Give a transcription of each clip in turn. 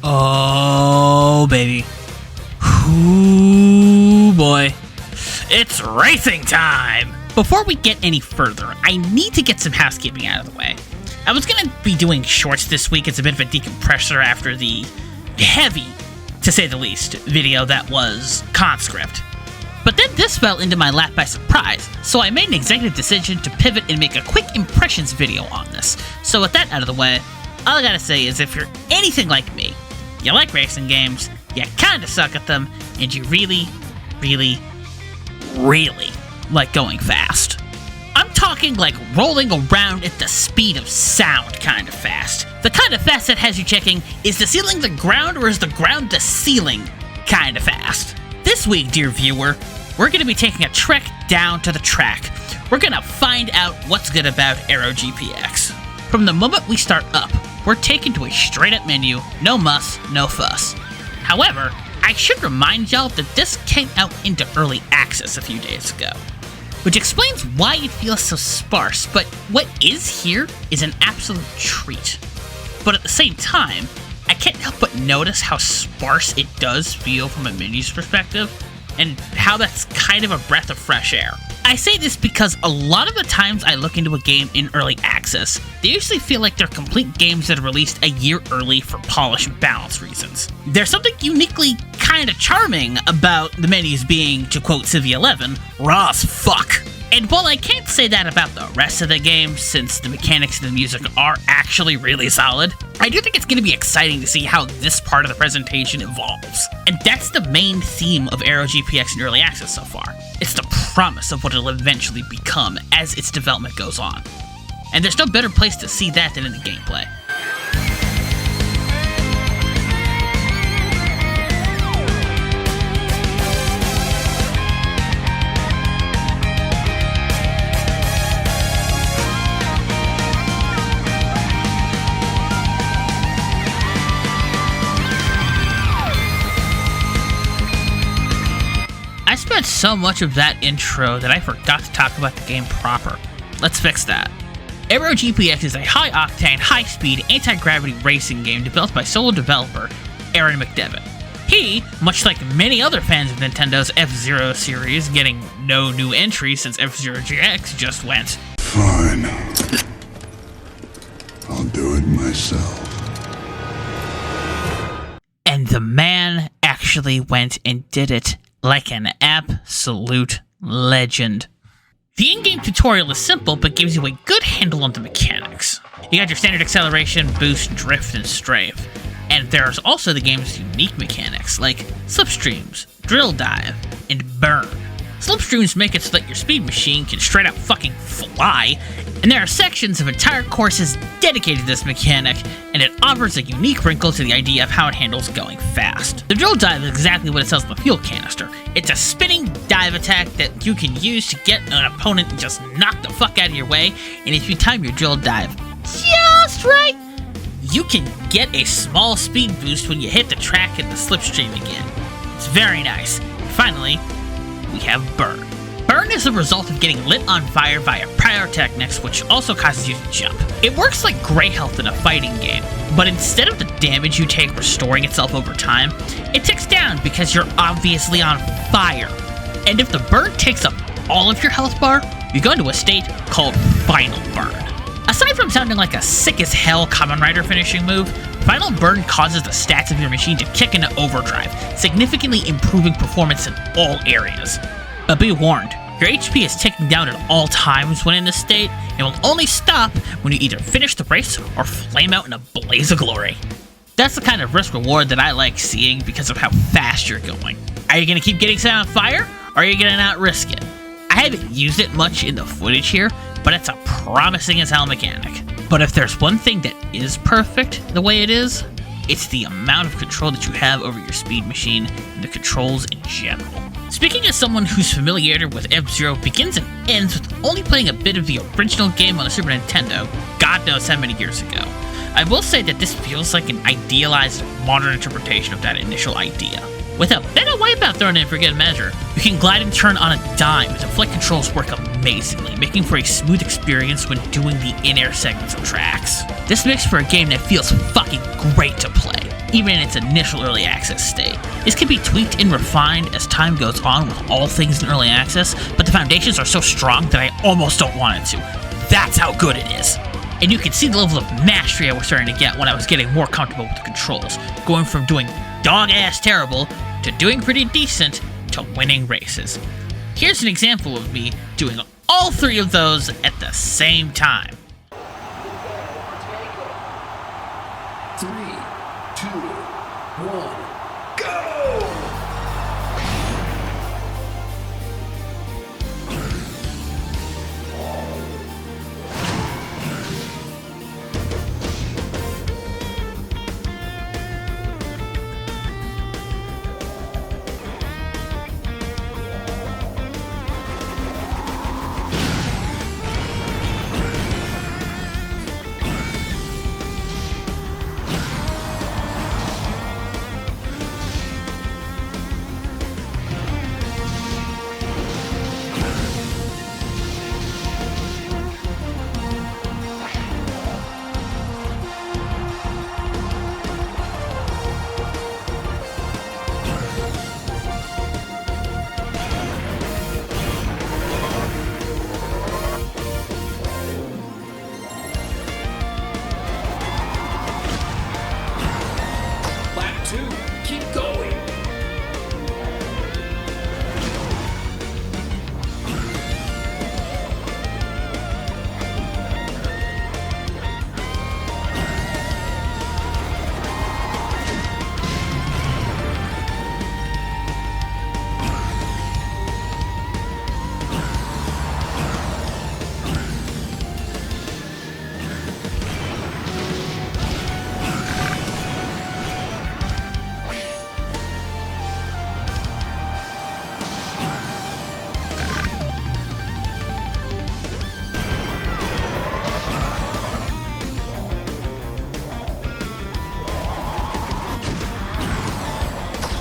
Oh, baby. Ooh, boy. It's racing time! Before we get any further, I need to get some housekeeping out of the way. I was going to be doing shorts this week. It's a bit of a decompressor after the heavy, to say the least, video that was Conscript. But then this fell into my lap by surprise, so I made an executive decision to pivot and make a quick impressions video on this. So with that out of the way, all I gotta say is if you're anything like me, you like racing games, you kinda suck at them, and you really, really, really like going fast. I'm talking like rolling around at the speed of sound kind of fast. The kind of fast that has you checking, is the ceiling the ground or is the ground the ceiling kind of fast? This week, dear viewer, we're going to be taking a trek down to the track. We're going to find out what's good about Aero GPX. From the moment we start up, we're taken to a straight up menu, no muss, no fuss. However, I should remind y'all that this came out into early access a few days ago, which explains why it feels so sparse, but what is here is an absolute treat. But at the same time, I can't help but notice how sparse it does feel from a menu's perspective, and how that's kind of a breath of fresh air. I say this because a lot of the times I look into a game in early access, they usually feel like they're complete games that are released a year early for polish and balance reasons. There's something uniquely kinda charming about the menus being, to quote Civ 11, raw as fuck. And while I can't say that about the rest of the game, since the mechanics and the music are actually really solid, I do think it's going to be exciting to see how this part of the presentation evolves. And that's the main theme of Aero GPX in early access so far. It's the promise of what it'll eventually become as its development goes on. And there's no better place to see that than in the gameplay. I spent so much of that intro that I forgot to talk about the game proper. Let's fix that. Aero GPX is a high-octane, high-speed, anti-gravity racing game developed by solo developer Aaron McDevitt. He, much like many other fans of Nintendo's F-Zero series, getting no new entries since F-Zero GX just went, "Fine. I'll do it myself." And the man actually went and did it like an absolute legend. The in-game tutorial is simple, but gives you a good handle on the mechanics. You got your standard acceleration, boost, drift, and strafe. And there's also the game's unique mechanics, like slipstreams, drill dive, and burn. Slipstreams make it so that your speed machine can straight up fucking fly, and there are sections of entire courses dedicated to this mechanic, and it offers a unique wrinkle to the idea of how it handles going fast. The drill dive is exactly what it says on the fuel canister. It's a spinning dive attack that you can use to get an opponent and just knock the fuck out of your way, and if you time your drill dive just right, you can get a small speed boost when you hit the track and the slipstream again. It's very nice. Finally, we have burn. Burn is the result of getting lit on fire by a pyrotechnics, which also causes you to jump. It works like Grey Health in a fighting game, but instead of the damage you take restoring itself over time, it ticks down because you're obviously on fire. And if the burn takes up all of your health bar, you go into a state called Final Burn. Aside from sounding like a sick-as-hell Kamen Rider finishing move, Final Burn causes the stats of your machine to kick into overdrive, significantly improving performance in all areas. But be warned, your HP is ticking down at all times when in this state, and will only stop when you either finish the race or flame out in a blaze of glory. That's the kind of risk-reward that I like seeing because of how fast you're going. Are you going to keep getting set on fire, or are you going to not risk it? I haven't used it much in the footage here, but it's a promising as hell mechanic. But if there's one thing that is perfect the way it is, it's the amount of control that you have over your speed machine and the controls in general. Speaking as someone whose familiarity with F-Zero begins and ends with only playing a bit of the original game on the Super Nintendo, God knows how many years ago, I will say that this feels like an idealized modern interpretation of that initial idea. With a bit of wipeout thrown in for good measure, you can glide and turn on a dime as the flight controls work amazingly, making for a smooth experience when doing the in-air segments of tracks. This makes for a game that feels fucking great to play. even in its initial early access state. This can be tweaked and refined as time goes on with all things in early access, but the foundations are so strong that I almost don't want it to. That's how good it is. And you can see the level of mastery I was starting to get when I was getting more comfortable with the controls, going from doing dog-ass terrible to doing pretty decent to winning races. Here's an example of me doing all three of those at the same time. 3, 2, 1, go!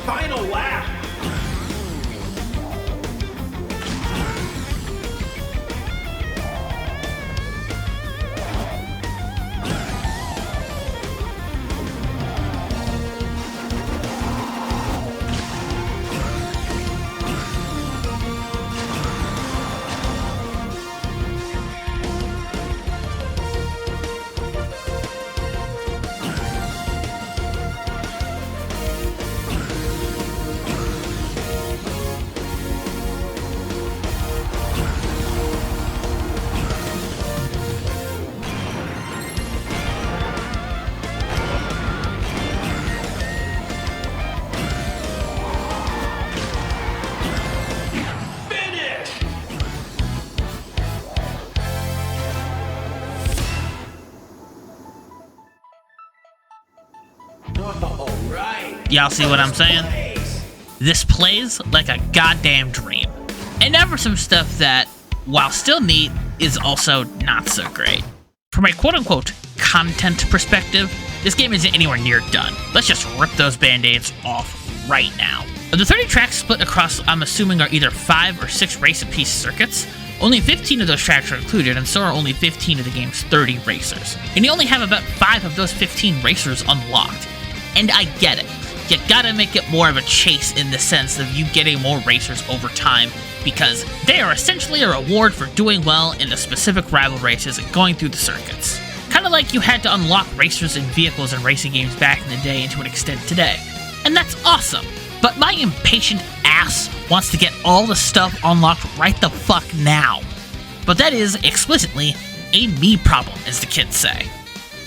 Final lap! Y'all see what I'm saying? This plays like a goddamn dream. And now for some stuff that, while still neat, is also not so great. From a quote-unquote content perspective, this game isn't anywhere near done. Let's just rip those band-aids off right now. Of the 30 tracks split across, I'm assuming, are either 5 or 6 race-apiece circuits, only 15 of those tracks are included, and so are only 15 of the game's 30 racers. And you only have about 5 of those 15 racers unlocked. And I get it. You gotta make it more of a chase in the sense of you getting more racers over time, because they are essentially a reward for doing well in the specific rival races and going through the circuits. Kinda like you had to unlock racers and vehicles in racing games back in the day and to an extent today. And that's awesome. But my impatient ass wants to get all the stuff unlocked right the fuck now. But that is, explicitly, a me problem, as the kids say.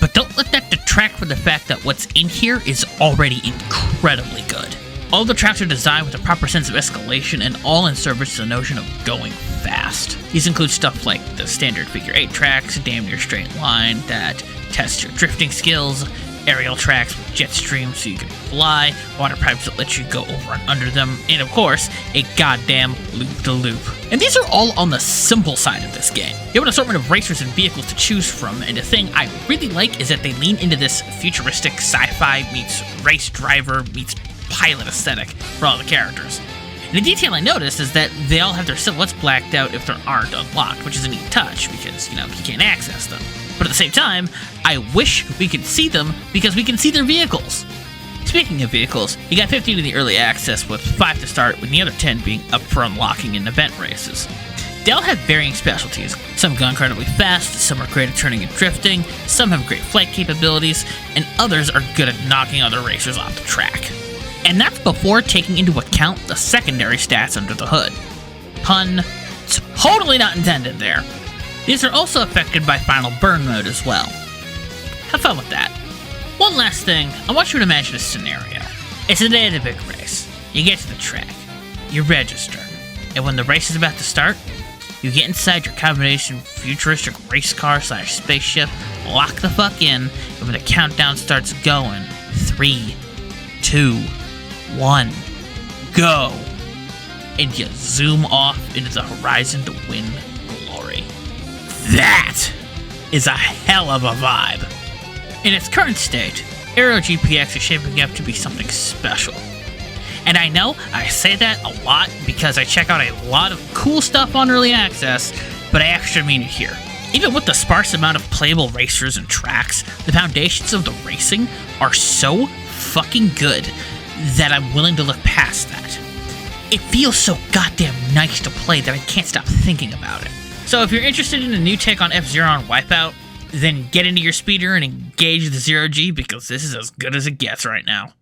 But don't let that detract from the fact that what's in here is already incredibly good. All the tracks are designed with a proper sense of escalation and all in service to the notion of going fast. These include stuff like the standard figure 8 tracks, damn near straight line, that test your drifting skills, aerial tracks with jet streams so you can fly, water pipes that let you go over and under them, and of course, a goddamn loop-de-loop. And these are all on the simple side of this game. You have an assortment of racers and vehicles to choose from, and the thing I really like is that they lean into this futuristic sci-fi meets race driver meets pilot aesthetic for all the characters. And the detail I noticed is that they all have their silhouettes blacked out if they aren't unlocked, which is a neat touch because, you can't access them. But at the same time, I wish we could see them because we can see their vehicles. Speaking of vehicles, you got 15 in the early access with 5 to start, with the other 10 being up for unlocking in event races. They all have varying specialties. Some go incredibly fast, some are great at turning and drifting, some have great flight capabilities, and others are good at knocking other racers off the track. And that's before taking into account the secondary stats under the hood. Pun totally not intended there. These are also affected by final burn mode as well. Have fun with that. One last thing, I want you to imagine a scenario. It's the day of the big race. You get to the track. You register. And when the race is about to start, you get inside your combination futuristic race car / spaceship, lock the fuck in, and when the countdown starts going, 3, 2, 1, go! And you zoom off into the horizon to win glory. That is a hell of a vibe. In its current state, Aero GPX is shaping up to be something special. And I know I say that a lot because I check out a lot of cool stuff on early access, but I actually mean it here. Even with the sparse amount of playable racers and tracks, the foundations of the racing are so fucking good that I'm willing to look past that. It feels so goddamn nice to play that I can't stop thinking about it. So if you're interested in a new take on F-Zero on Wipeout, then get into your speeder and engage the Zero G because this is as good as it gets right now.